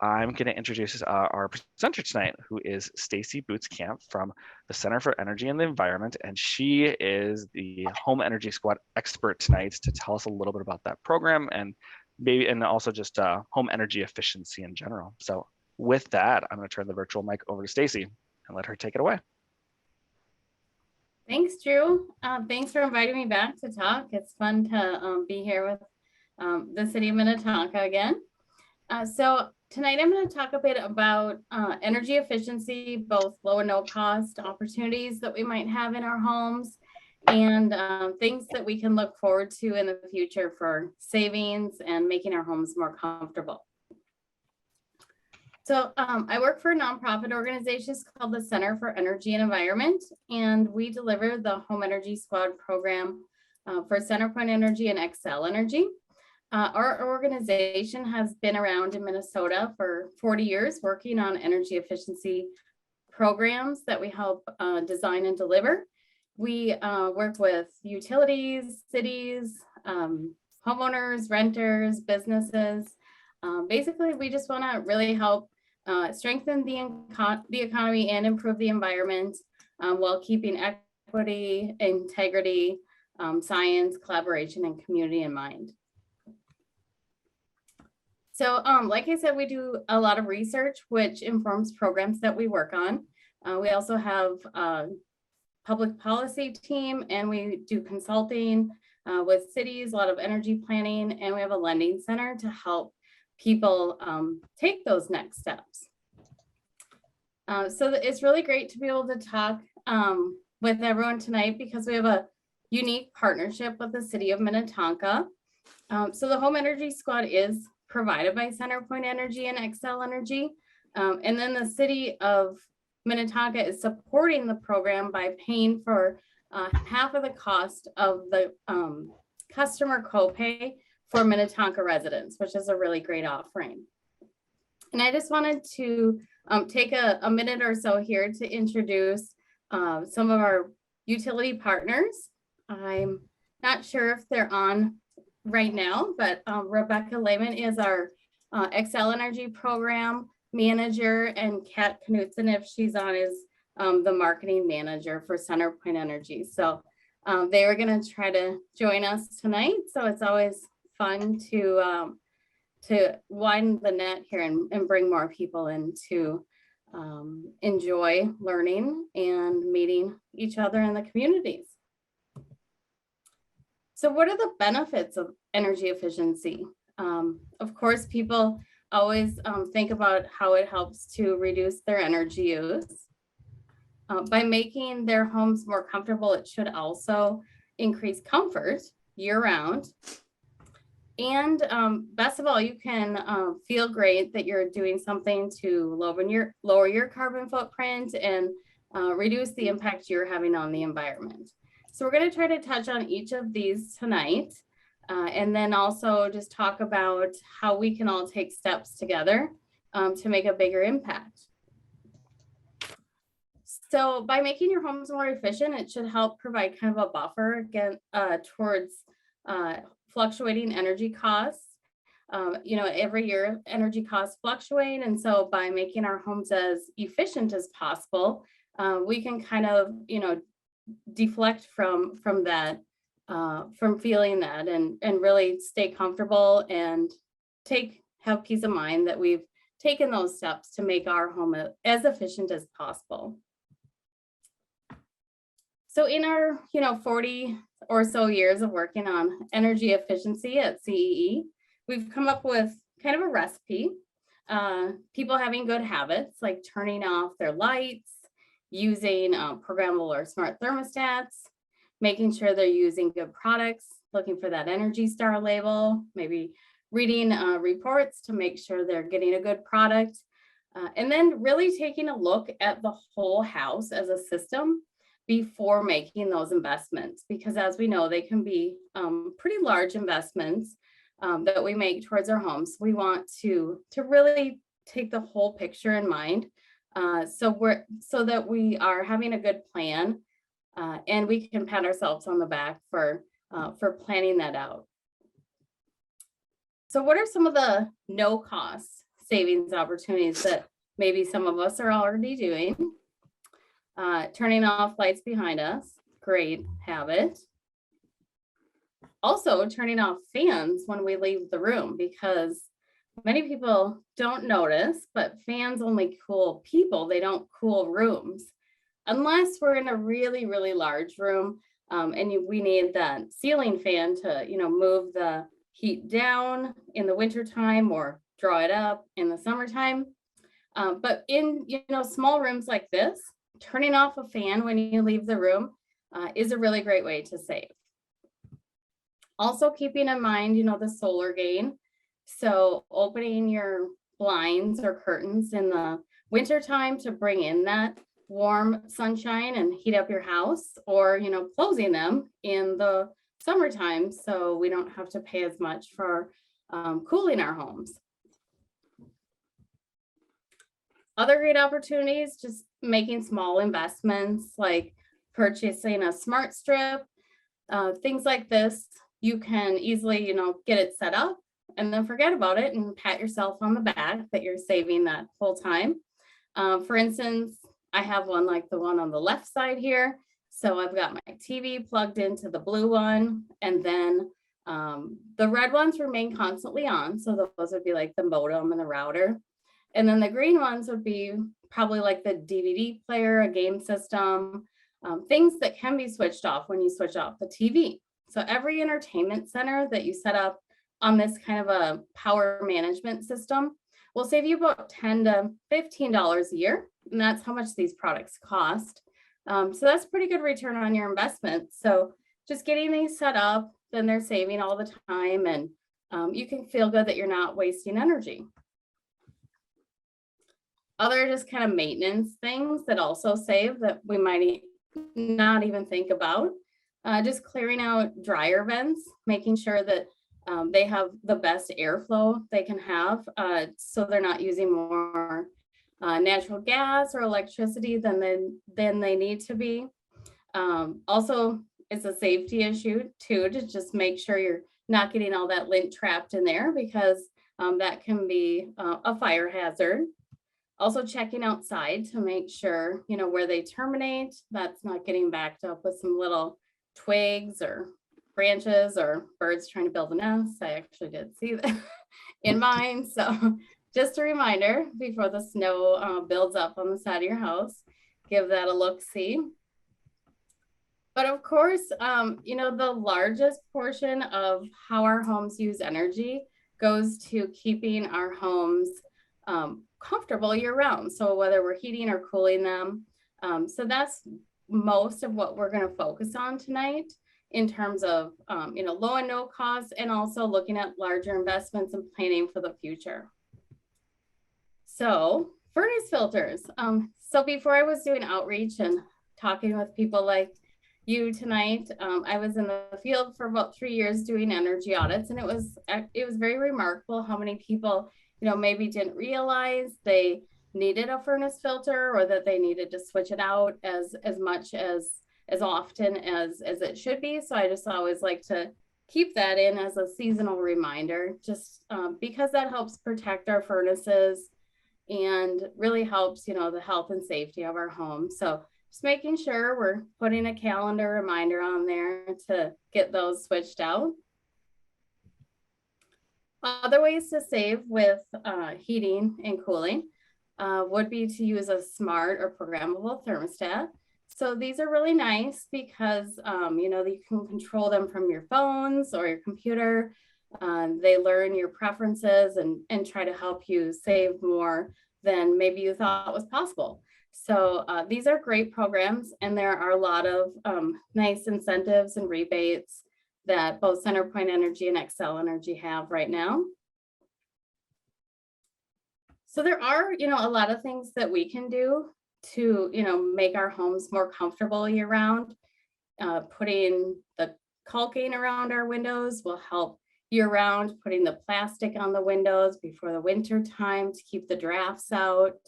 I'm going to introduce our presenter tonight, who is Stacy Bootscamp from the Center for Energy and the Environment, and she is the Home Energy Squad expert tonight to tell us a little bit about that program and also just home energy efficiency in general. So with that, I'm going to turn the virtual mic over to Stacy and let her take it away. Thanks, Drew. Thanks for inviting me back to talk. It's fun to be here with the city of Minnetonka again. So tonight I'm going to talk a bit about energy efficiency, both low and no cost opportunities that we might have in our homes, and things that we can look forward to in the future for savings and making our homes more comfortable. So I work for a nonprofit organization called the Center for Energy and Environment, and we deliver the Home Energy Squad program for CenterPoint Energy and Xcel Energy. Our organization has been around in Minnesota for 40 years, working on energy efficiency programs that we help design and deliver. We work with utilities, cities, homeowners, renters, businesses. Basically, we just want to really help strengthen the economy and improve the environment while keeping equity, integrity, science, collaboration, and community in mind. So like I said, we do a lot of research, which informs programs that we work on. We also have a public policy team, and we do consulting with cities, a lot of energy planning, and we have a lending center to help people take those next steps. So it's really great to be able to talk with everyone tonight because we have a unique partnership with the city of Minnetonka. So the Home Energy Squad is provided by CenterPoint Energy and Xcel Energy. And then the city of Minnetonka is supporting the program by paying for half of the cost of the customer copay for Minnetonka residents, which is a really great offering. And I just wanted to take a minute or so here to introduce some of our utility partners. I'm not sure if they're on right now, but Rebecca Lehman is our Xcel Energy program manager, and Kat Knutson, if she's on, is the marketing manager for CenterPoint Energy. So they were going to try to join us tonight. So it's always fun to widen the net here and bring more people in to enjoy learning and meeting each other in the communities. So what are the benefits of energy efficiency? Of course, people always think about how it helps to reduce their energy use. By making their homes more comfortable, it should also increase comfort year-round. And best of all, you can feel great that you're doing something to lower your carbon footprint and reduce the impact you're having on the environment. So we're going to try to touch on each of these tonight, and then also just talk about how we can all take steps together to make a bigger impact. So by making your homes more efficient, it should help provide kind of a buffer again towards fluctuating energy costs. You know, every year energy costs fluctuate, and so by making our homes as efficient as possible, we can kind of, you know, deflect from that, from feeling that, and really stay comfortable and have peace of mind that we've taken those steps to make our home as efficient as possible. So in our 40 or so years of working on energy efficiency at CEE, we've come up with kind of a recipe. People having good habits like turning off their lights, using programmable or smart thermostats, making sure they're using good products, looking for that Energy Star label, maybe reading reports to make sure they're getting a good product, and then really taking a look at the whole house as a system before making those investments, because as we know, they can be pretty large investments that we make towards our homes. We want to really take the whole picture in mind, so that we are having a good plan, and we can pat ourselves on the back for planning that out. So what are some of the no costs savings opportunities that maybe some of us are already doing. Turning off lights behind us, great habit. Also, turning off fans when we leave the room, because many people don't notice, but fans only cool people, they don't cool rooms. Unless we're in a really, really large room and we need that ceiling fan to, move the heat down in the wintertime or draw it up in the summertime. But in, small rooms like this, turning off a fan when you leave the room is a really great way to save. Also keeping in mind, the solar gain. So opening your blinds or curtains in the wintertime to bring in that warm sunshine and heat up your house, or, closing them in the summertime so we don't have to pay as much for cooling our homes. Other great opportunities, just making small investments like purchasing a smart strip, things like this. You can easily, get it set up and then forget about it and pat yourself on the back that you're saving that whole time. For instance, I have one like the one on the left side here. So I've got my TV plugged into the blue one, and then the red ones remain constantly on. So those would be like the modem and the router. And then the green ones would be probably like the DVD player, a game system, things that can be switched off when you switch off the TV. So every entertainment center that you set up on this kind of a power management system will save you about $10 to $15 a year. And that's how much these products cost. So that's pretty good return on your investment. So just getting these set up, then they're saving all the time, and you can feel good that you're not wasting energy. Other just kind of maintenance things that also save that we might not even think about. Just clearing out dryer vents, making sure that they have the best airflow they can have, so they're not using more natural gas or electricity than they need to be. Also, it's a safety issue too, to just make sure you're not getting all that lint trapped in there, because that can be a fire hazard. Also checking outside to make sure, where they terminate, that's not getting backed up with some little twigs or branches or birds trying to build a nest. I actually did see that in mine. So just a reminder before the snow builds up on the side of your house, give that a look-see. But of course, the largest portion of how our homes use energy goes to keeping our homes comfortable year round. So whether we're heating or cooling them. So that's most of what we're going to focus on tonight in terms of, low and no cost, and also looking at larger investments and planning for the future. So furnace filters. So before I was doing outreach and talking with people like you tonight, I was in the field for about 3 years doing energy audits, and it was very remarkable how many people, maybe didn't realize they needed a furnace filter, or that they needed to switch it out as much as often as it should be. So I just always like to keep that in as a seasonal reminder, just because that helps protect our furnaces and really helps, the health and safety of our home. So just making sure we're putting a calendar reminder on there to get those switched out. Other ways to save with heating and cooling would be to use a smart or programmable thermostat. So these are really nice because, you can control them from your phones or your computer. They learn your preferences and try to help you save more than maybe you thought was possible. So these are great programs, and there are a lot of nice incentives and rebates that both CenterPoint Energy and Xcel Energy have right now. So there are, a lot of things that we can do to, make our homes more comfortable year round. Putting the caulking around our windows will help year round, putting the plastic on the windows before the winter time to keep the drafts out.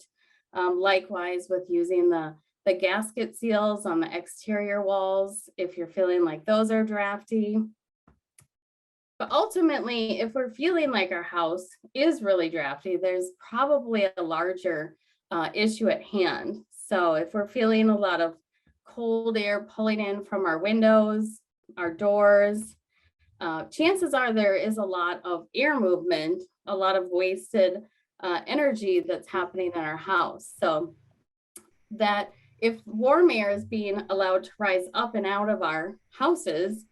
Likewise with using the gasket seals on the exterior walls, if you're feeling like those are drafty. But ultimately, if we're feeling like our house is really drafty, there's probably a larger issue at hand. So if we're feeling a lot of cold air pulling in from our windows, our doors, chances are there is a lot of air movement, a lot of wasted energy that's happening in our house. So that if warm air is being allowed to rise up and out of our houses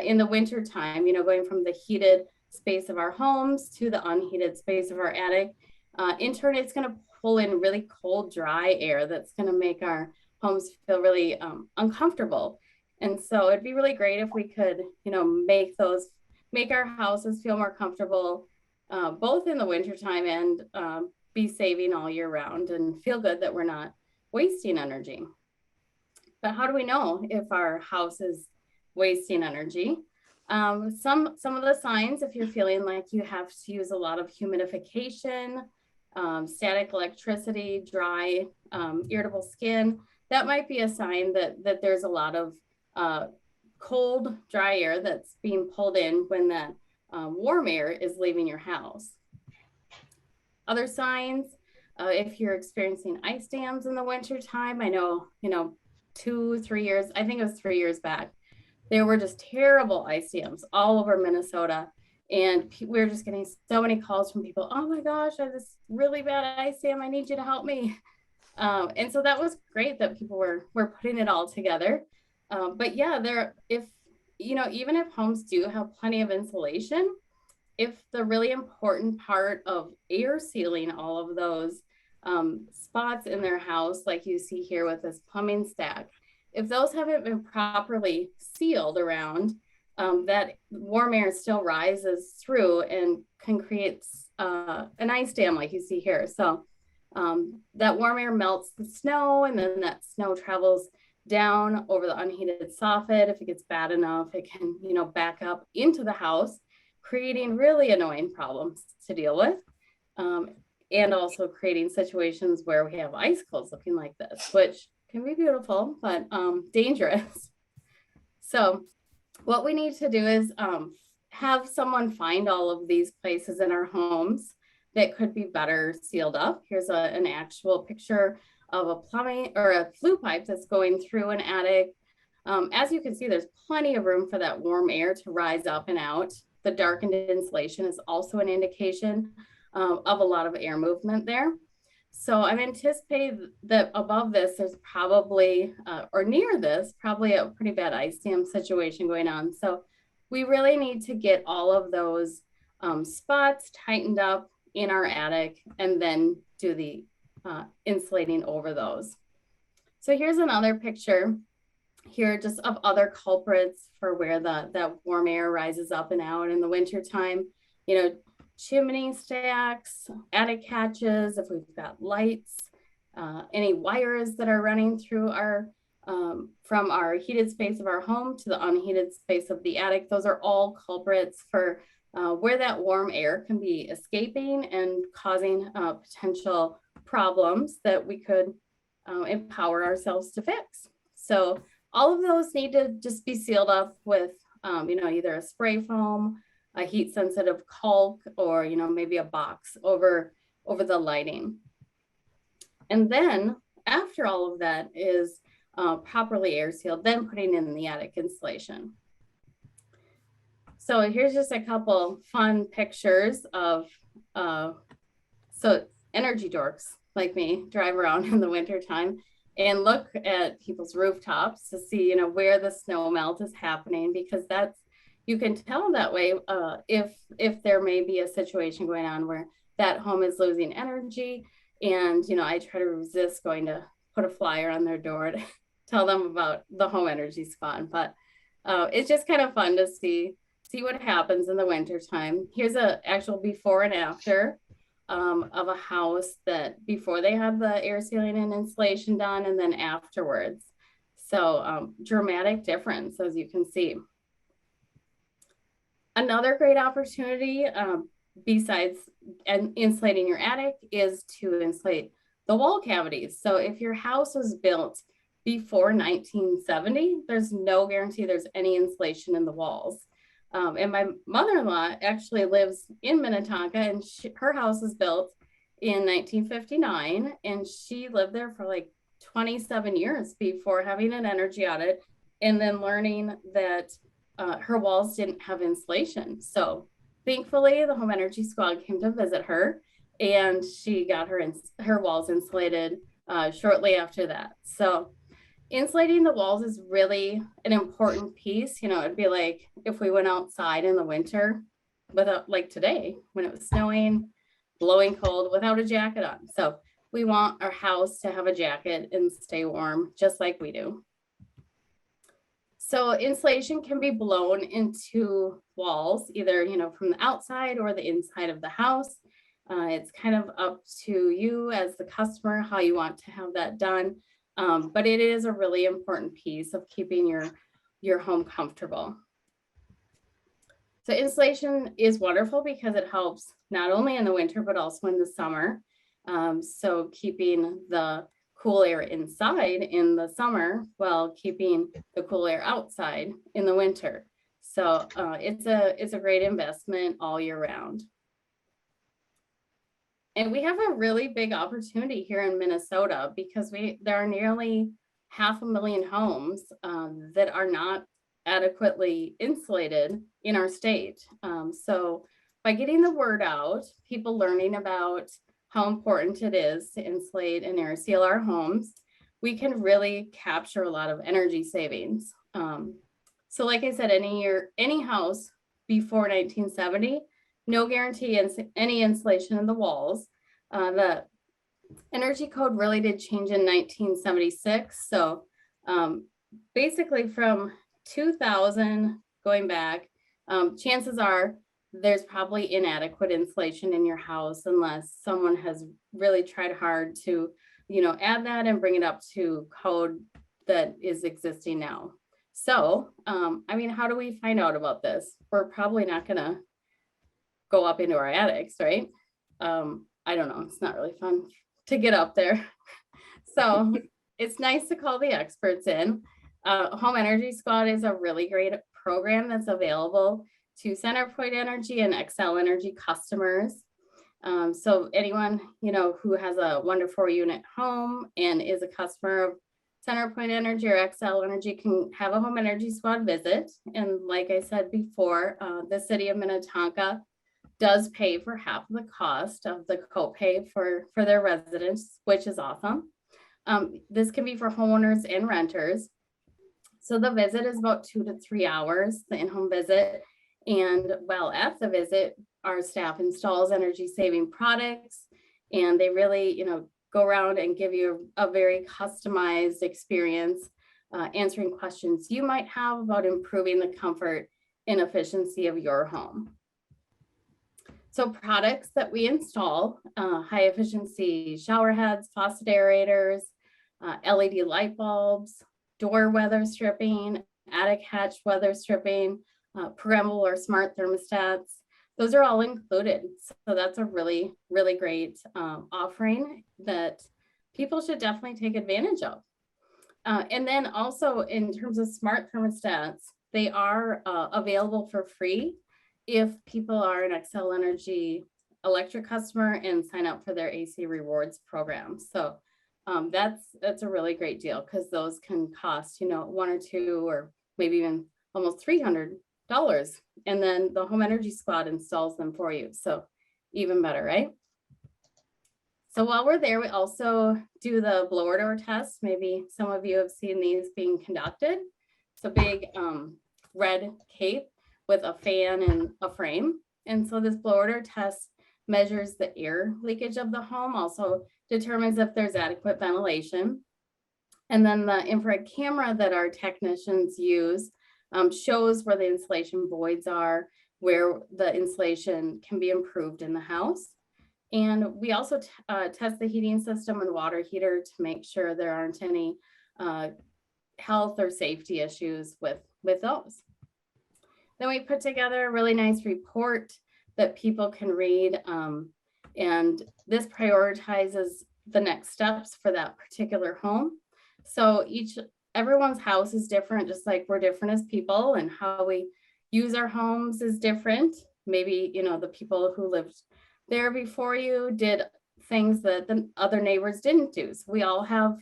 in the winter time, going from the heated space of our homes to the unheated space of our attic, in turn, it's going to pull in really cold, dry air that's going to make our homes feel really uncomfortable. And so it'd be really great if we could, make our houses feel more comfortable, both in the wintertime and be saving all year round and feel good that we're not wasting energy. But how do we know if our house is wasting energy? Some of the signs, if you're feeling like you have to use a lot of humidification, static electricity, dry, irritable skin, that might be a sign that there's a lot of cold, dry air that's being pulled in when that warm air is leaving your house. Other signs, if you're experiencing ice dams in the winter time, I know, 2-3 years, I think it was 3 years back, there were just terrible ice dams all over Minnesota. And we were just getting so many calls from people. Oh my gosh, I have this really bad ice dam. I need you to help me. And so that was great that people were putting it all together. But yeah, even if homes do have plenty of insulation, if the really important part of air sealing all of those spots in their house, like you see here with this plumbing stack, if those haven't been properly sealed around, that warm air still rises through and can create an ice dam like you see here. So that warm air melts the snow, and then that snow travels down over the unheated soffit. If it gets bad enough, it can, back up into the house, creating really annoying problems to deal with. And also creating situations where we have icicles looking like this, which can be beautiful, but dangerous. So what we need to do is have someone find all of these places in our homes that could be better sealed up. Here's an actual picture of a plumbing or a flue pipe that's going through an attic. As you can see, there's plenty of room for that warm air to rise up and out. The darkened insulation is also an indication of a lot of air movement there. So I'm anticipating that above this, there's probably, or near this, probably a pretty bad ice dam situation going on. So we really need to get all of those spots tightened up in our attic and then do the insulating over those. So here's another picture here just of other culprits for where that warm air rises up and out in the wintertime. Chimney stacks, attic hatches, if we've got lights, any wires that are running through our, from our heated space of our home to the unheated space of the attic. Those are all culprits for where that warm air can be escaping and causing potential problems that we could empower ourselves to fix. So all of those need to just be sealed up with, either a spray foam, a heat sensitive caulk, or maybe a box over the lighting. And then after all of that is properly air sealed, then putting in the attic insulation. So here's just a couple fun pictures of so energy dorks like me drive around in the wintertime and look at people's rooftops to see where the snow melt is happening, because you can tell that way if there may be a situation going on where that home is losing energy. And, I try to resist going to put a flyer on their door to tell them about the home energy spot. But it's just kind of fun to see what happens in the wintertime. Here's an actual before and after of a house that before they had the air sealing and insulation done, and then afterwards. So dramatic difference, as you can see. Another great opportunity besides insulating your attic is to insulate the wall cavities. So if your house was built before 1970, there's no guarantee there's any insulation in the walls. And my mother-in-law actually lives in Minnetonka, and her house was built in 1959, and she lived there for like 27 years before having an energy audit, and then learning that her walls didn't have insulation. So thankfully, the home energy squad came to visit her, and she got her walls insulated shortly after that. So insulating the walls is really an important piece. You know, it'd be like if we went outside in the winter without, like today, when it was snowing, blowing cold, without a jacket on. So we want our house to have a jacket and stay warm, just like we do. So insulation can be blown into walls, either, you know, from the outside or the inside of the house. It's kind of up to you as the customer, how you want to have that done. But it is a really important piece of keeping your home comfortable. So insulation is wonderful because it helps not only in the winter, but also in the summer. So keeping the cool air inside in the summer while keeping the cool air outside in the winter. So it's a great investment all year round. And we have a really big opportunity here in Minnesota because there are nearly 500,000 homes that are not adequately insulated in our state. So by getting the word out, people learning about how important it is to insulate and air seal our homes, we can really capture a lot of energy savings. So like I said, any house before 1970, no guarantee any insulation in the walls. The energy code really did change in 1976. So basically from 2000 going back, chances are there's probably inadequate insulation in your house unless someone has really tried hard to, you know, add that and bring it up to code that is existing now. So, I mean, how do we find out about this? We're probably not gonna go up into our attics, right? I don't know, it's not really fun to get up there. So it's nice to call the experts in. Home Energy Squad is a really great program that's available to CenterPoint Energy and Xcel Energy customers. So anyone, you know, who has a 1 to 4 unit home and is a customer of CenterPoint Energy or Xcel Energy can have a Home Energy Squad visit. And like I said before, the city of Minnetonka does pay for half of the cost of the copay for their residents, which is awesome. This can be for homeowners and renters. So the visit is about 2 to 3 hours, the in-home visit. And while at the visit, our staff installs energy saving products, and they really, you know, go around and give you a very customized experience, answering questions you might have about improving the comfort and efficiency of your home. So products that we install, high efficiency shower heads, faucet aerators, LED light bulbs, door weather stripping, attic hatch weather stripping, programmable or smart thermostats. Those are all included. So that's a really, really great offering that people should definitely take advantage of. And then also in terms of smart thermostats, they are available for free if people are an Xcel Energy electric customer and sign up for their AC rewards program. So that's a really great deal because those can cost, you know, $1 or $2 or maybe even almost $300. And then the Home Energy Squad installs them for you. So even better, right? So while we're there, we also do the blower door test. Maybe some of you have seen these being conducted. It's a big red cape with a fan and a frame. And so this blower door test measures the air leakage of the home, also determines if there's adequate ventilation. And then the infrared camera that our technicians use shows where the insulation voids are, where the insulation can be improved in the house. And we also test the heating system and water heater to make sure there aren't any health or safety issues with those. Then we put together a really nice report that people can read. And this prioritizes the next steps for that particular home. So everyone's house is different, just like we're different as people, and how we use our homes is different. Maybe, you know, the people who lived there before you did things that the other neighbors didn't do. So we all have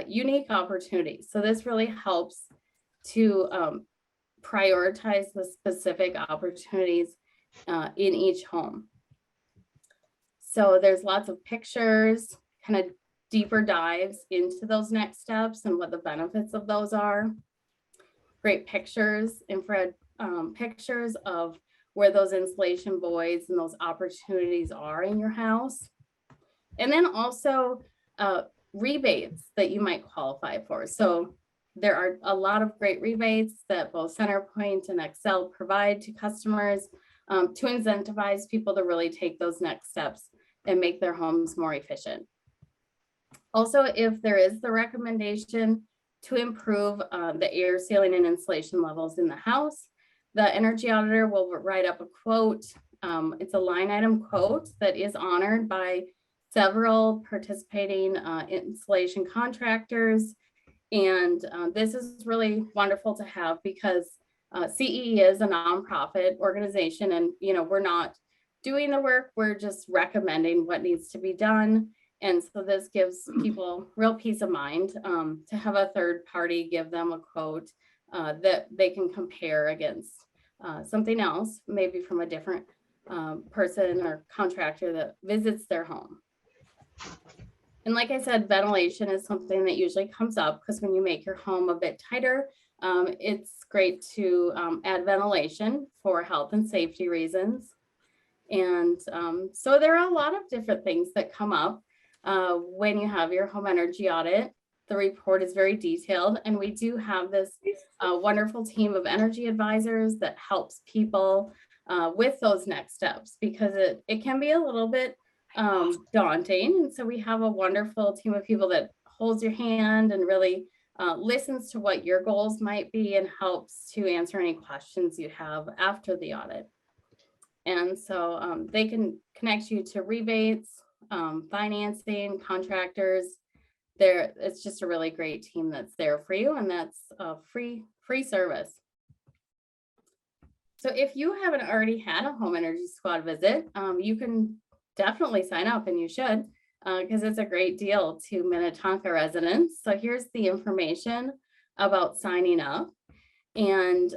unique opportunities. So this really helps to prioritize the specific opportunities in each home. So there's lots of pictures, kind of deeper dives into those next steps and what the benefits of those are. Great pictures, infrared pictures of where those insulation voids and those opportunities are in your house. And then also rebates that you might qualify for. So there are a lot of great rebates that both CenterPoint and Excel provide to customers to incentivize people to really take those next steps and make their homes more efficient. Also, if there is the recommendation to improve the air sealing and insulation levels in the house, the energy auditor will write up a quote. It's a line item quote that is honored by several participating insulation contractors. And this is really wonderful to have because CE is a nonprofit organization, and we're not doing the work, we're just recommending what needs to be done. And so this gives people real peace of mind to have a third party give them a quote that they can compare against something else, maybe from a different person or contractor that visits their home. And like I said, ventilation is something that usually comes up because when you make your home a bit tighter, it's great to add ventilation for health and safety reasons. And so there are a lot of different things that come up when you have your home energy audit. The report is very detailed, and we do have this wonderful team of energy advisors that helps people with those next steps, because it can be a little bit daunting. And so we have a wonderful team of people that holds your hand and really listens to what your goals might be and helps to answer any questions you have after the audit. And so they can connect you to rebates, financing, contractors. It's just a really great team that's there for you, and that's a free service. So if you haven't already had a home energy squad visit, you can definitely sign up, and you should, because it's a great deal to Minnetonka residents. So here's the information about signing up. And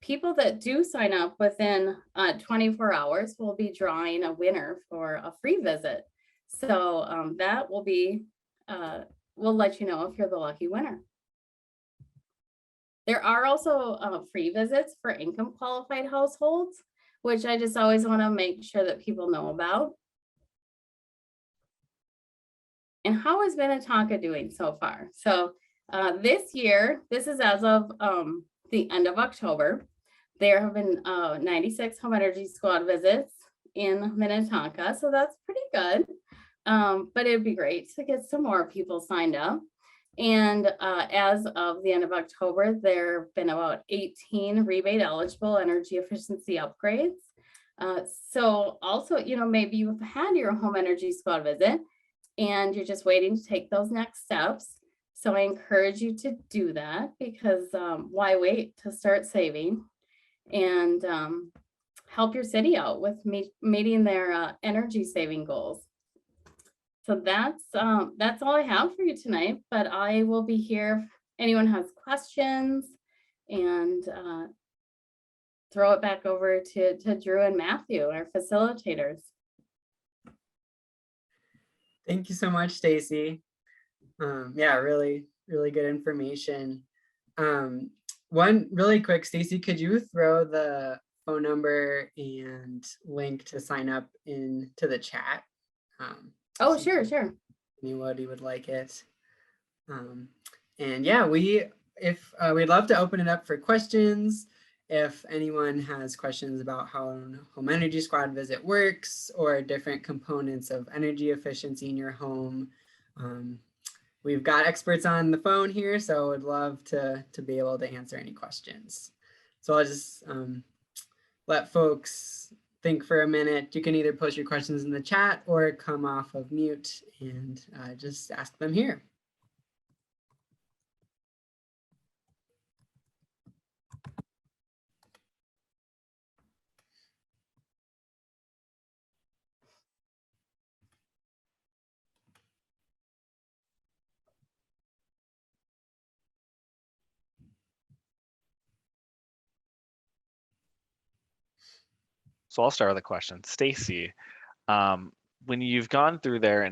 people that do sign up within 24 hours will be drawing a winner for a free visit. So that will be, we'll let you know if you're the lucky winner. There are also free visits for income qualified households, which I just always want to make sure that people know about. And how is Minnetonka doing so far? So this year, this is as of the end of October, there have been 96 home energy squad visits in Minnetonka. So that's pretty good. But it'd be great to get some more people signed up. And as of the end of October, there have been about 18 rebate eligible energy efficiency upgrades. So also, maybe you've had your home energy squad visit and you're just waiting to take those next steps. So I encourage you to do that, because why wait to start saving and help your city out with meeting their energy saving goals. So that's all I have for you tonight, but I will be here if anyone has questions, and throw it back over to Drew and Matthew, our facilitators. Thank you so much, Stacy. Yeah, really good information. One really quick, Stacy, could you throw the phone number and link to sign up into the chat? Oh, sure. Anybody would like it. And yeah, we'd love to open it up for questions. If anyone has questions about how home energy squad visit works or different components of energy efficiency in your home, we've got experts on the phone here, so I'd love to be able to answer any questions. So I'll just let folks think for a minute. You can either post your questions in the chat or come off of mute and just ask them here. So I'll start with a question. Stacy, when you've gone through there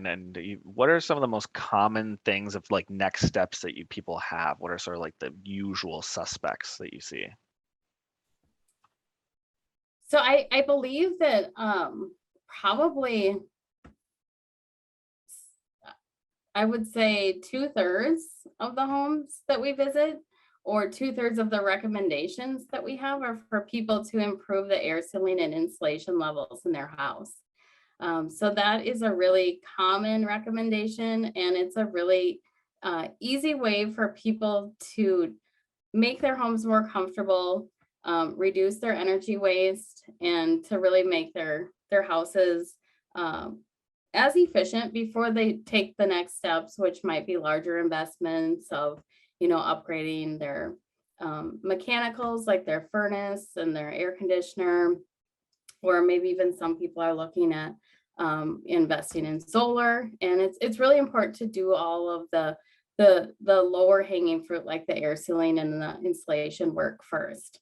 what are some of the most common things of like next steps that people have? What are sort of like the usual suspects that you see? So I believe that probably I would say 2/3 of the homes that we visit, or 2/3 of the recommendations that we have, are for people to improve the air sealing and insulation levels in their house. So that is a really common recommendation, and it's a really easy way for people to make their homes more comfortable, reduce their energy waste, and to really make their houses as efficient before they take the next steps, which might be larger investments of, upgrading their mechanicals like their furnace and their air conditioner, or maybe even some people are looking at investing in solar. And it's really important to do all of the lower hanging fruit, like the air sealing and the insulation work first.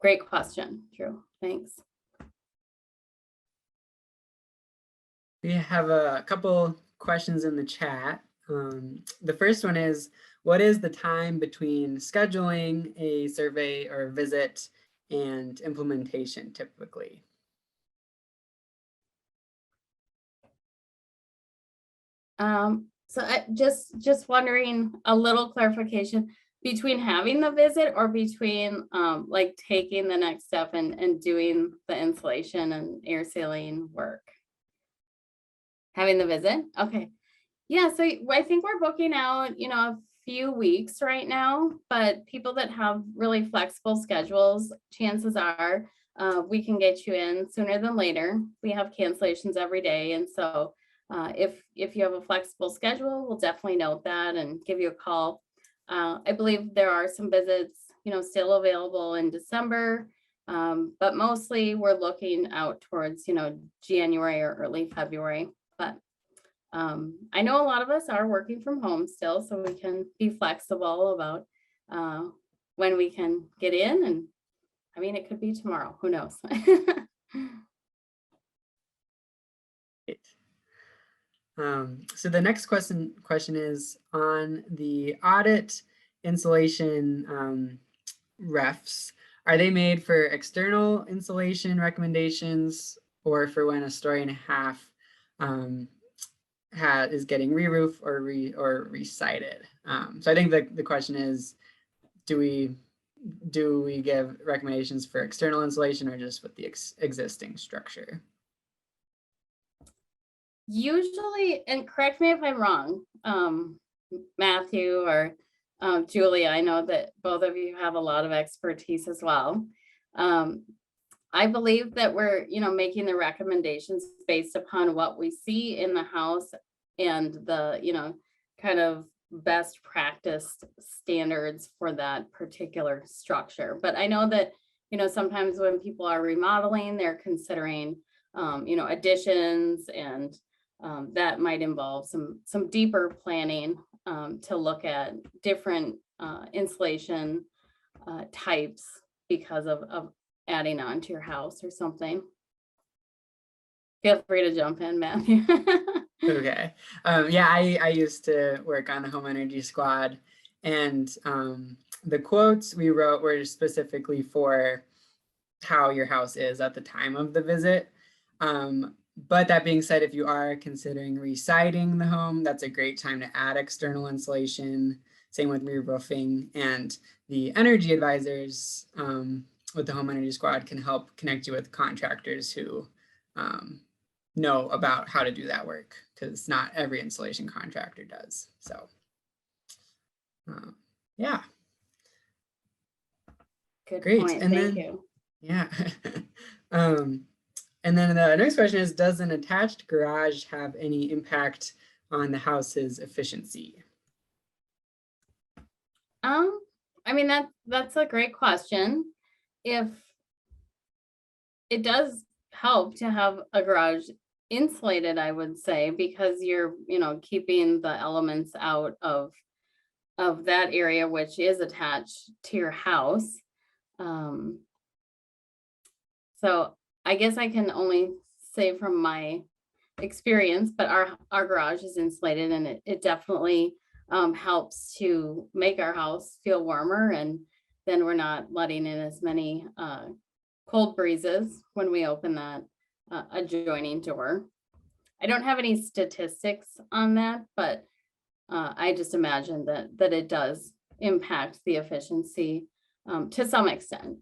Great question, Drew. Thanks. We have a couple questions in the chat. The first one is, what is the time between scheduling a survey or visit and implementation typically? So I just wondering, a little clarification between having the visit or between like taking the next step and doing the insulation and air sealing work. Having the visit? Okay. Yeah, so I think we're booking out, a few weeks right now, but people that have really flexible schedules, chances are we can get you in sooner than later. We have cancellations every day. And so if you have a flexible schedule, we'll definitely note that and give you a call. I believe there are some visits, still available in December, but mostly we're looking out towards, January or early February. But I know a lot of us are working from home still, so we can be flexible about when we can get in. And I mean, it could be tomorrow, who knows? So the next question is on the audit insulation refs. Are they made for external insulation recommendations or for when a story and a half is getting re-roof or re-sided? So I think the question is, do we give recommendations for external insulation or just with the existing structure? Usually, and correct me if I'm wrong, Matthew or Julia, I know that both of you have a lot of expertise as well. I believe that we're, making the recommendations based upon what we see in the house and the, kind of best practice standards for that particular structure. But I know that, sometimes when people are remodeling, they're considering, additions, and that might involve some deeper planning to look at different insulation types because of adding on to your house or something. Feel free to jump in, Matthew. Okay. Yeah, I used to work on the home energy squad, and the quotes we wrote were specifically for how your house is at the time of the visit. But that being said, if you are considering re-siding the home, that's a great time to add external insulation. Same with re-roofing, and the energy advisors with the Home Energy Squad can help connect you with contractors who know about how to do that work, because not every insulation contractor does. So yeah. Good Great. point. And Thank then, you. Yeah. And then the next question is, does an attached garage have any impact on the house's efficiency? I mean, that's a great question. If it does help to have a garage insulated, I would say, because you're, keeping the elements out of that area, which is attached to your house. So I guess I can only say from my experience, but our garage is insulated, and it definitely helps to make our house feel warmer, and then we're not letting in as many cold breezes when we open that adjoining door. I don't have any statistics on that, but I just imagine that it does impact the efficiency to some extent.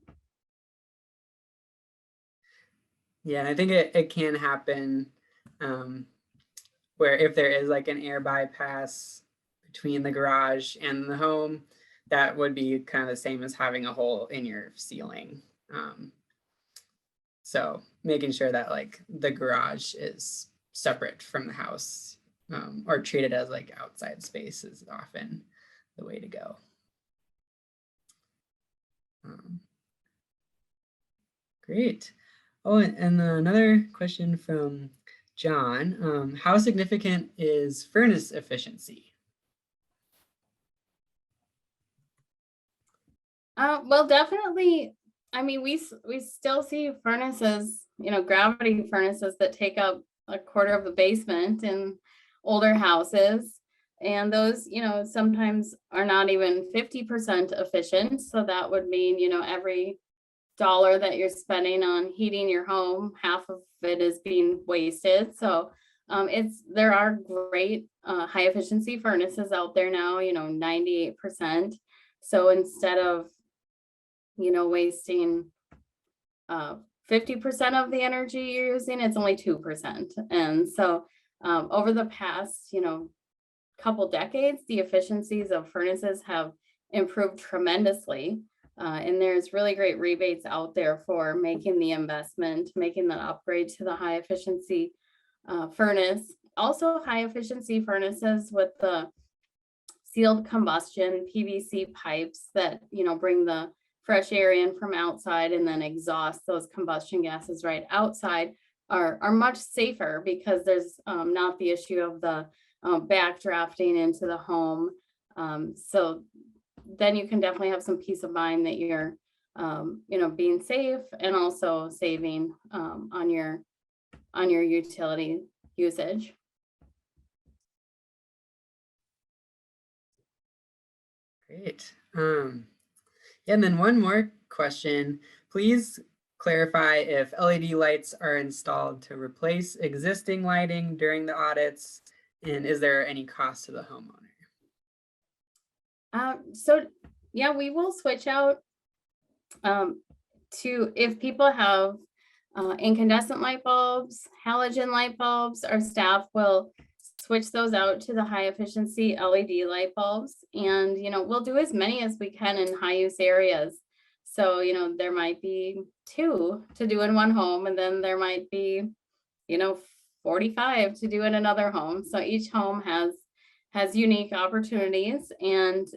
Yeah, I think it can happen where if there is like an air bypass between the garage and the home, that would be kind of the same as having a hole in your ceiling. So making sure that like the garage is separate from the house, or treated as like outside space is often the way to go. Great. Oh, and another question from John. How significant is furnace efficiency? Well, definitely. I mean, we still see furnaces, gravity furnaces that take up a quarter of the basement in older houses. And those, sometimes are not even 50% efficient. So that would mean, every dollar that you're spending on heating your home, half of it is being wasted. So there are great high efficiency furnaces out there now, 98%. So instead of wasting 50% of the energy you're using, it's only 2%. And so over the past, couple decades, the efficiencies of furnaces have improved tremendously. And there's really great rebates out there for making the investment, making the upgrade to the high efficiency furnace. Also high efficiency furnaces with the sealed combustion PVC pipes that, bring the fresh air in from outside and then exhaust those combustion gases right outside are much safer, because there's not the issue of the backdrafting into the home. So then you can definitely have some peace of mind that you're, being safe and also saving on your utility usage. Great. Yeah, and then one more question. Please clarify if LED lights are installed to replace existing lighting during the audits, and is there any cost to the homeowner? So yeah, we will switch out to, if people have incandescent light bulbs, halogen light bulbs, our staff will switch those out to the high efficiency LED light bulbs. And, we'll do as many as we can in high use areas. So, there might be 2 to do in one home, and then there might be, 45 to do in another home. So each home has unique opportunities, and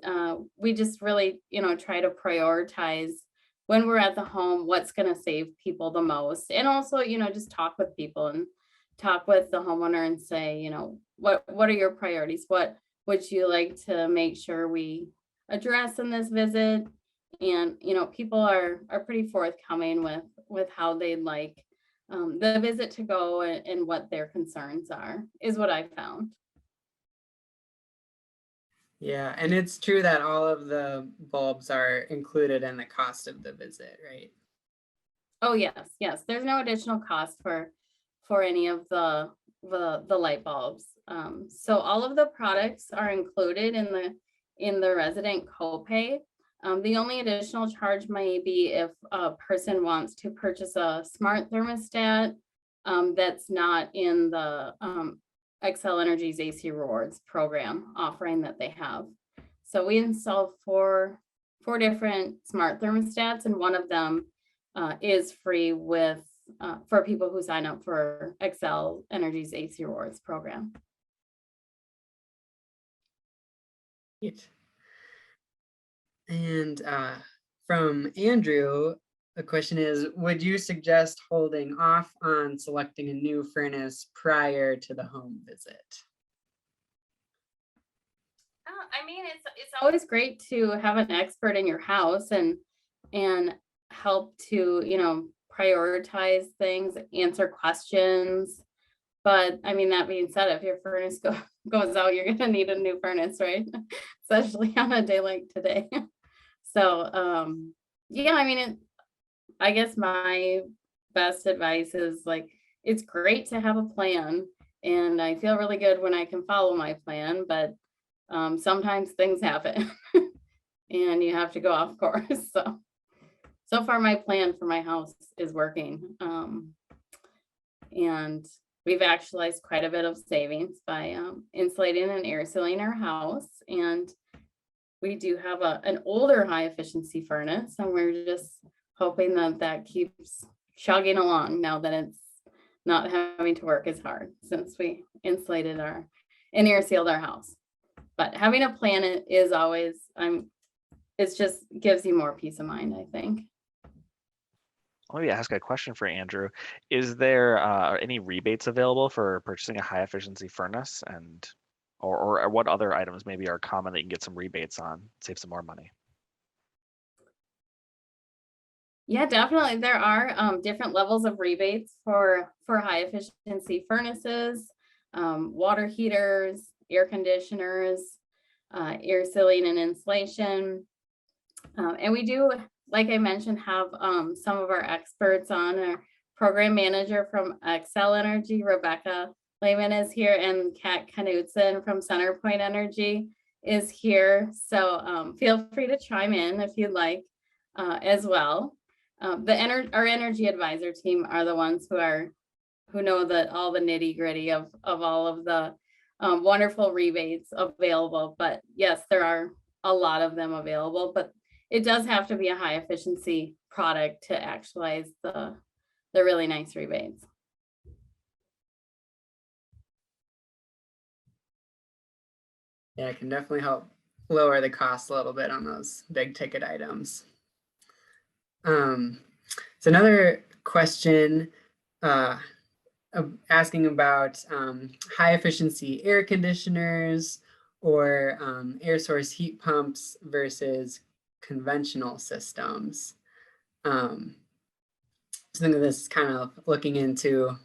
we just really, try to prioritize when we're at the home, what's going to save people the most. And also, just talk with people and talk with the homeowner and say, what are your priorities? What would you like to make sure we address in this visit? And, people are pretty forthcoming with how they'd like the visit to go, and what their concerns are, is what I found. Yeah, and it's true that all of the bulbs are included in the cost of the visit, right? Oh, yes. There's no additional cost for any of the light bulbs. So all of the products are included in the resident copay. The only additional charge may be if a person wants to purchase a smart thermostat that's not in the Xcel Energy's AC Rewards program offering that they have. So we install four different smart thermostats, and one of them is free with for people who sign up for Xcel Energy's AC Rewards program. Great. And from Andrew, the question is, would you suggest holding off on selecting a new furnace prior to the home visit? I mean, it's always great to have an expert in your house and help to, prioritize things, answer questions. But I mean, that being said, if your furnace goes out, you're gonna need a new furnace, right? Especially on a day like today. So yeah, I mean, I guess my best advice is like, it's great to have a plan, and I feel really good when I can follow my plan, but sometimes things happen and you have to go off course. So far my plan for my house is working. And we've actualized quite a bit of savings by insulating and air sealing our house. And we do have an older high efficiency furnace, and we're just hoping that keeps chugging along now that it's not having to work as hard since we insulated and air sealed our house. But having a plan is always, it just gives you more peace of mind, I think. Let me ask a question for Andrew. Is there any rebates available for purchasing a high efficiency furnace, and or what other items maybe are common that you can get some rebates on, save some more money? Yeah, definitely. There are different levels of rebates for high efficiency furnaces, water heaters, air conditioners, air sealing and insulation. And we do, like I mentioned, have some of our experts on. Our program manager from Excel Energy, Rebecca Lehman, is here, and Kat Knudsen from Centerpoint Energy is here. So feel free to chime in if you'd like as well. Our energy advisor team are the ones who know all the nitty gritty of all of the wonderful rebates available. But yes, there are a lot of them available, but it does have to be a high efficiency product to actualize the really nice rebates. Yeah, it can definitely help lower the cost a little bit on those big ticket items. So another question asking about high efficiency air conditioners or air source heat pumps versus conventional systems. So I think this is kind of looking into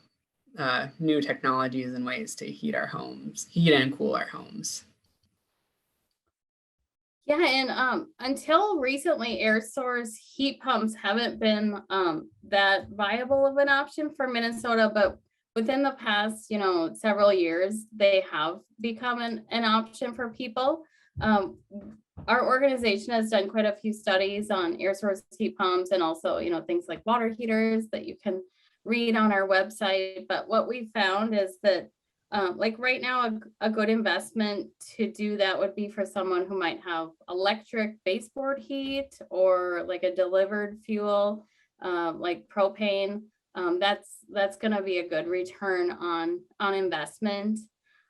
new technologies and ways to heat and cool our homes. Yeah, and until recently, air source heat pumps haven't been that viable of an option for Minnesota, but within the past, several years, they have become an option for people. Our organization has done quite a few studies on air source heat pumps, and also, things like water heaters that you can read on our website. But what we found is that like right now, a good investment to do that would be for someone who might have electric baseboard heat, or like a delivered fuel, like propane. That's going to be a good return on investment.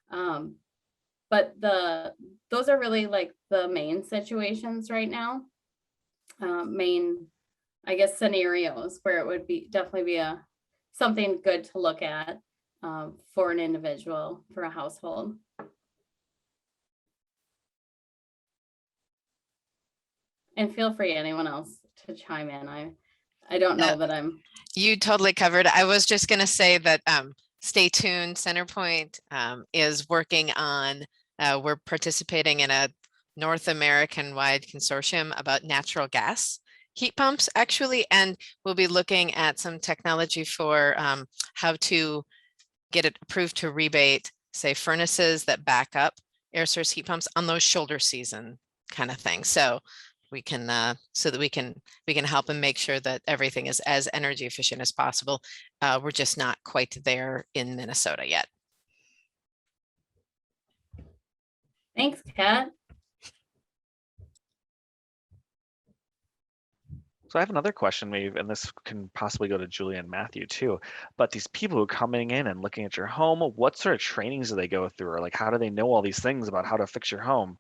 But those are really like the main situations right now, main, I guess, scenarios where it would definitely be something good to look at. For an individual, for a household. And feel free, anyone else, to chime in. I don't know that I'm. You totally covered. I was just going to say that stay tuned. Centerpoint is working on, we're participating in a North American wide consortium about natural gas heat pumps, actually, and we'll be looking at some technology for how to get it approved to rebate, say, furnaces that back up air source heat pumps on those shoulder season kind of thing. So we can so that we can help and make sure that everything is as energy efficient as possible. We're just not quite there in Minnesota yet. Thanks, Kat. So I have another question, maybe, and this can possibly go to Julie and Matthew too. But these people who are coming in and looking at your home, what sort of trainings do they go through, or like how do they know all these things about how to fix your home?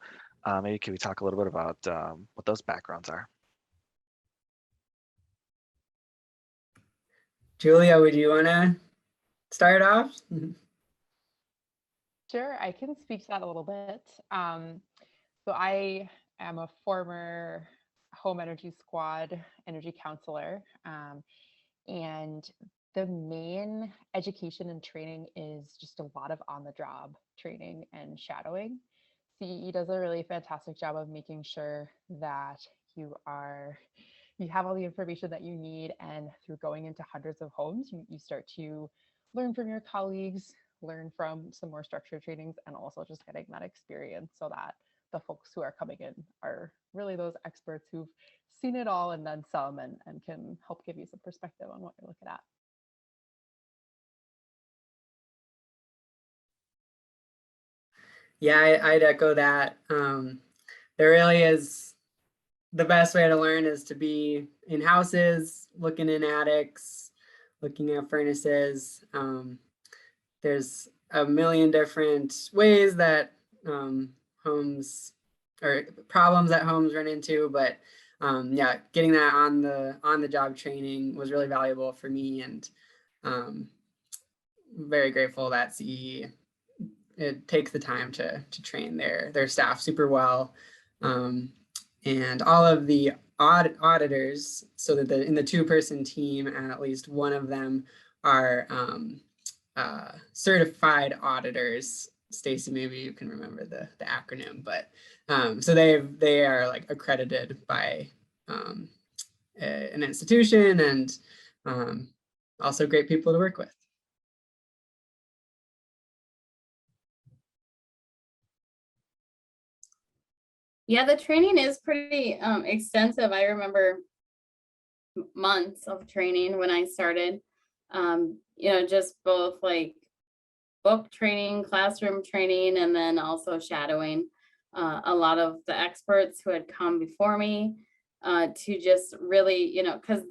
Maybe can we talk a little bit about what those backgrounds are? Julia, would you want to start off? Sure, I can speak to that a little bit. So I am a former Home Energy Squad energy counselor, And the main education and training is just a lot of on-the-job training and shadowing. CEE does a really fantastic job of making sure that you have all the information that you need, and through going into hundreds of homes, you start to learn from your colleagues, learn from some more structured trainings, and also just getting that experience so that the folks who are coming in are really those experts who've seen it all and then some, and can help give you some perspective on what you're looking at. Yeah, I'd echo that. There really is, the best way to learn is to be in houses, looking in attics, looking at furnaces. There's a million different ways that homes or problems that homes run into, but yeah, getting that on the job training was really valuable for me, and very grateful that CE it takes the time to train their staff super well. And all of the auditors, so that in the 2-person team, at least one of them are certified auditors. Stacy, maybe you can remember the acronym, but so they are like accredited by an institution, and also great people to work with. Yeah, the training is pretty extensive. I remember months of training when I started, just both like book training, classroom training, and then also shadowing a lot of the experts who had come before me to just really, because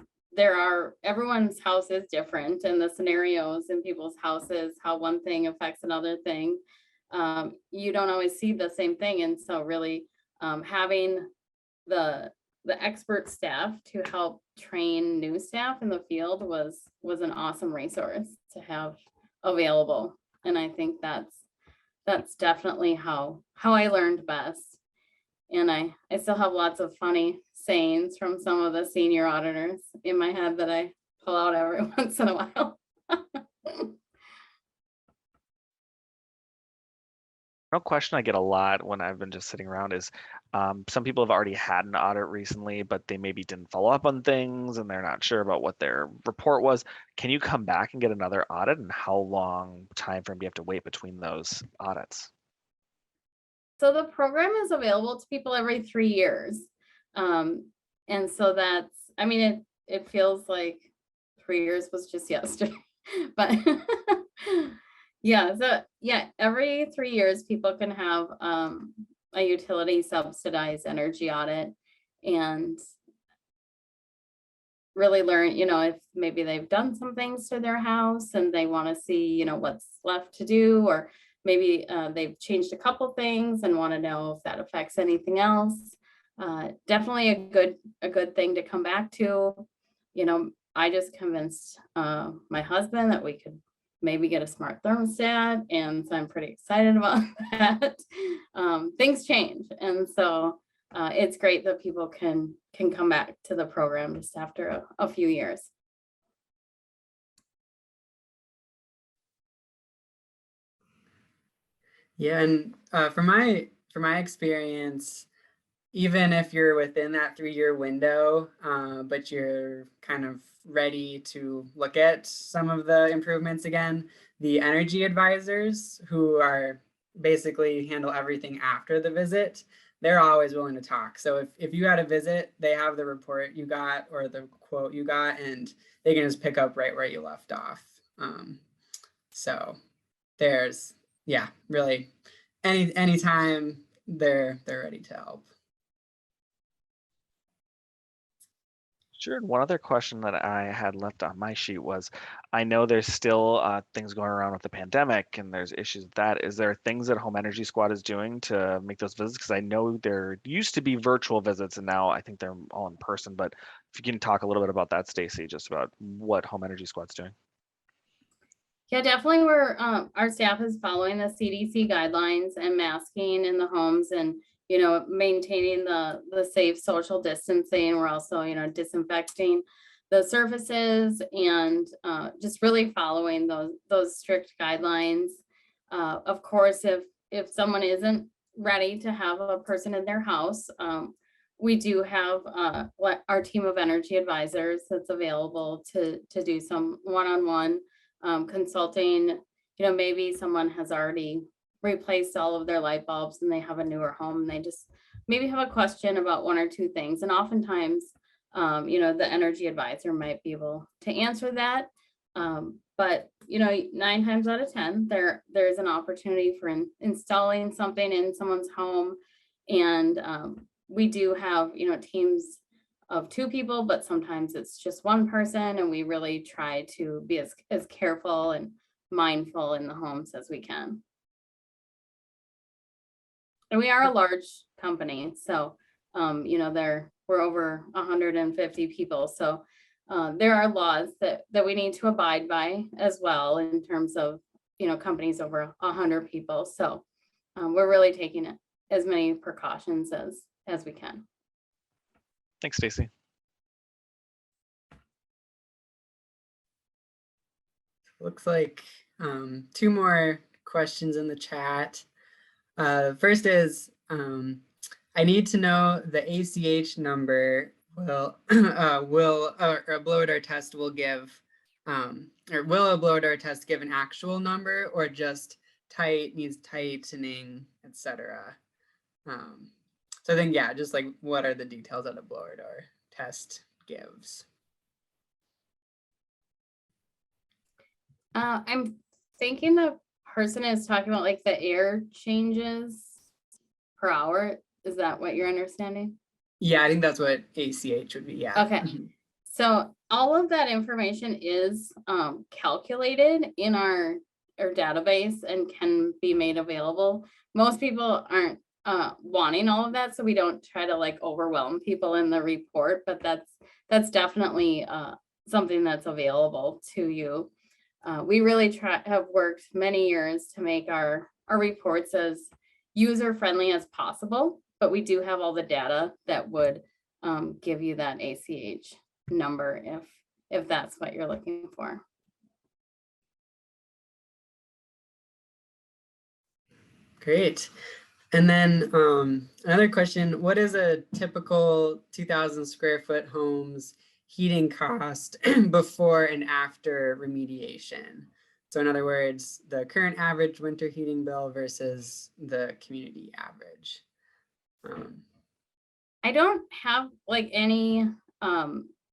everyone's house is different, and the scenarios in people's houses, how one thing affects another thing. You don't always see the same thing. And so really having the expert staff to help train new staff in the field was an awesome resource to have available. And I think that's definitely how I learned best. And I still have lots of funny sayings from some of the senior auditors in my head that I pull out every once in a while. No question I get a lot when I've been just sitting around is some people have already had an audit recently, but they maybe didn't follow up on things and they're not sure about what their report was. Can you come back and get another audit, and how long time frame do you have to wait between those audits? So the program is available to people every 3 years. And so it feels like 3 years was just yesterday, but every 3 years people can have a utility subsidized energy audit and really learn, if maybe they've done some things to their house and they want to see, what's left to do, or maybe they've changed a couple things and want to know if that affects anything else. Definitely a good thing to come back to. I just convinced my husband that we could maybe get a smart thermostat, and so I'm pretty excited about that. Things change, and so it's great that people can come back to the program just after a few years. Yeah, and from my experience, even if you're within that 3-year window, but you're kind of ready to look at some of the improvements again, the energy advisors, who are basically handle everything after the visit, they're always willing to talk. So if you had a visit, they have the report you got or the quote you got, and they can just pick up right where you left off. So there's, yeah, really anytime they're ready to help. Sure. And one other question that I had left on my sheet was, I know there's still things going around with the pandemic and there's issues with that. Is there things that Home Energy Squad is doing to make those visits? Because I know there used to be virtual visits and now I think they're all in person. But if you can talk a little bit about that, Stacy, just about what Home Energy Squad's doing. Yeah, definitely. Our staff is following the CDC guidelines and masking in the homes, and maintaining the safe social distancing. We're also disinfecting the surfaces and just really following those strict guidelines. Of course, if someone isn't ready to have a person in their house, we do have our team of energy advisors that's available to do some one-on-one consulting. You know, maybe someone has already replaced all of their light bulbs and they have a newer home and they just maybe have a question about one or two things. And oftentimes, you know, the energy advisor might be able to answer that. But, you know, 9 times out of 10, there's an opportunity for installing something in someone's home. And we do have, you know, teams of 2 people, but sometimes it's just 1 person. And we really try to be as careful and mindful in the homes as we can. And we are a large company. So, you know, we're over 150 people. So there are laws that we need to abide by as well in terms of, you know, companies over 100 people. So we're really taking as many precautions as we can. Thanks, Stacy. Looks like 2 more questions in the chat. First is, I need to know the ACH number will a blower door test will give, or will a blower door test give an actual number or just needs tightening, etc. So I think, yeah, just like what are the details that a blower door test gives? I'm thinking the person is talking about like the air changes per hour. Is that what you're understanding? Yeah, I think that's what ACH would be. Yeah. Okay. So all of that information is calculated in our database and can be made available. Most people aren't wanting all of that, so we don't try to like overwhelm people in the report, but that's definitely something that's available to you. We really have worked many years to make our reports as user-friendly as possible, but we do have all the data that would give you that ACH number if that's what you're looking for. Great. And then another question, what is a typical 2,000 square foot home's heating cost before and after remediation? So in other words, the current average winter heating bill versus the community average. I don't have like any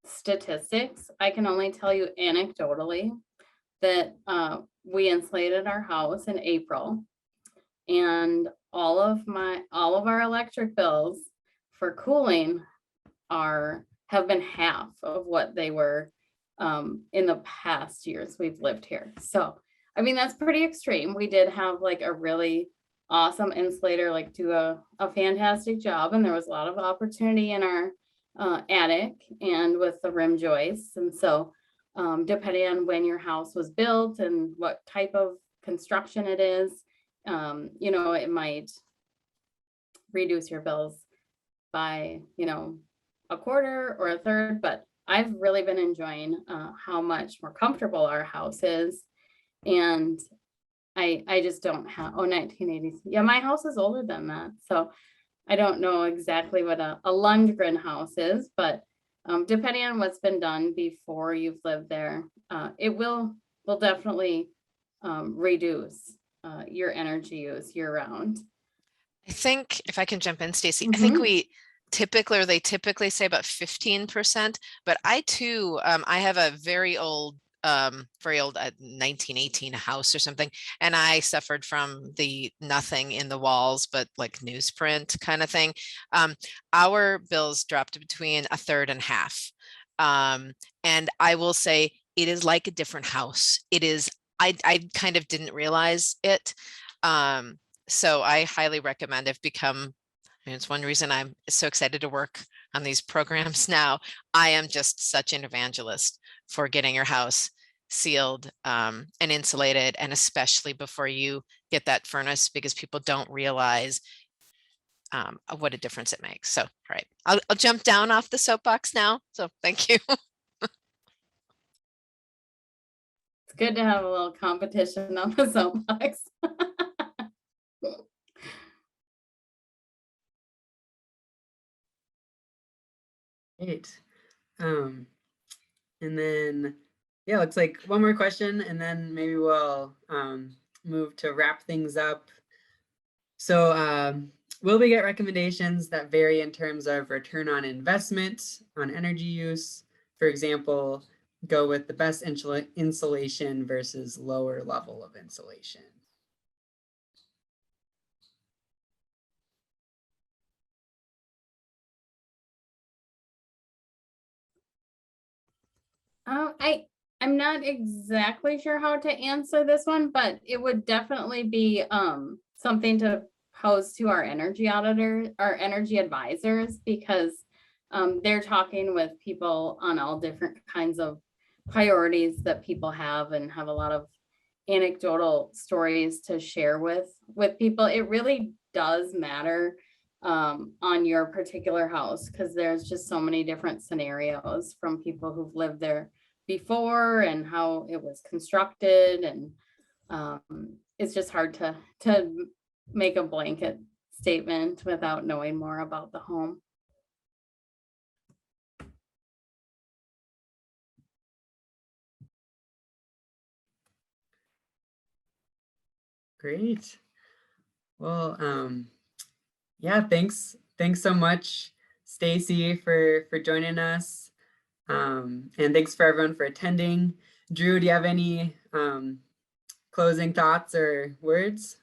statistics. I can only tell you anecdotally that we insulated our house in April, and all of our electric bills for cooling have been half of what they were in the past years we've lived here. So I mean, that's pretty extreme. We did have like a really awesome insulator like do a fantastic job, and there was a lot of opportunity in our attic and with the rim joists. And so depending on when your house was built and what type of construction it is, you know, it might reduce your bills by, you know, a quarter or a third, but I've really been enjoying how much more comfortable our house is. And I just don't have, 1980s. Yeah, my house is older than that. So I don't know exactly what a Lundgren house is, but depending on what's been done before you've lived there, it will definitely reduce your energy use year round. I think if I can jump in, Stacy, I think they typically say about 15%, but I too, I have a very old 1918 house or something, and I suffered from the nothing in the walls but like newsprint kind of thing. Our bills dropped between a third and half, and I will say it is like a different house. It is. I kind of didn't realize it, so I highly recommend. It's one reason I'm so excited to work on these programs now. I am just such an evangelist for getting your house sealed and insulated, and especially before you get that furnace, because people don't realize what a difference it makes. So, all right, I'll jump down off the soapbox now. So thank you. It's good to have a little competition on the soapbox. Great. And then, yeah, looks like one more question, and then maybe we'll move to wrap things up. So will we get recommendations that vary in terms of return on investment on energy use? For example, go with the best insulation versus lower level of insulation. I'm not exactly sure how to answer this one, but it would definitely be something to pose to our energy auditor, our energy advisors, because they're talking with people on all different kinds of priorities that people have and have a lot of anecdotal stories to share with people. It really does matter on your particular house, because there's just so many different scenarios from people who've lived there before and how it was constructed, and it's just hard to make a blanket statement without knowing more about the home. Great. Well, yeah, thanks so much, Stacy, for joining us. And thanks for everyone for attending. Drew, do you have any closing thoughts or words?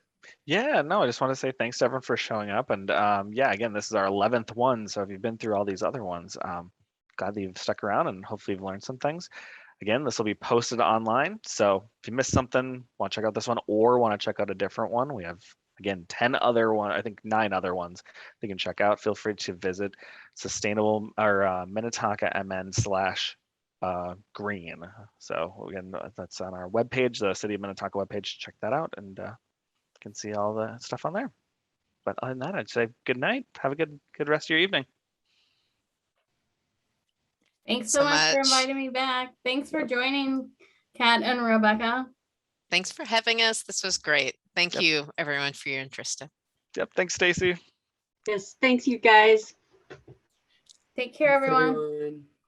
Yeah, no, I just want to say thanks to everyone for showing up. And yeah, again, this is our 11th one. So if you've been through all these other ones, glad that you've stuck around and hopefully you've learned some things. Again, this will be posted online. So if you missed something, want to check out this one or want to check out a different one, we have, again, 10 other one, I think 9 other ones you can check out. Feel free to visit sustainable or Minnetonka MN/green. So again, that's on our webpage, the City of Minnetonka webpage. Check that out and can see all the stuff on there. But other than that, I'd say good night. Have a good rest of your evening. Thanks so much for inviting me back. Thanks for joining, Kat and Rebecca. Thanks for having us. This was great. Thank you, everyone, for your interest. Yep. Thanks, Stacy. Yes, thanks, you guys. Take care, everyone. Everyone.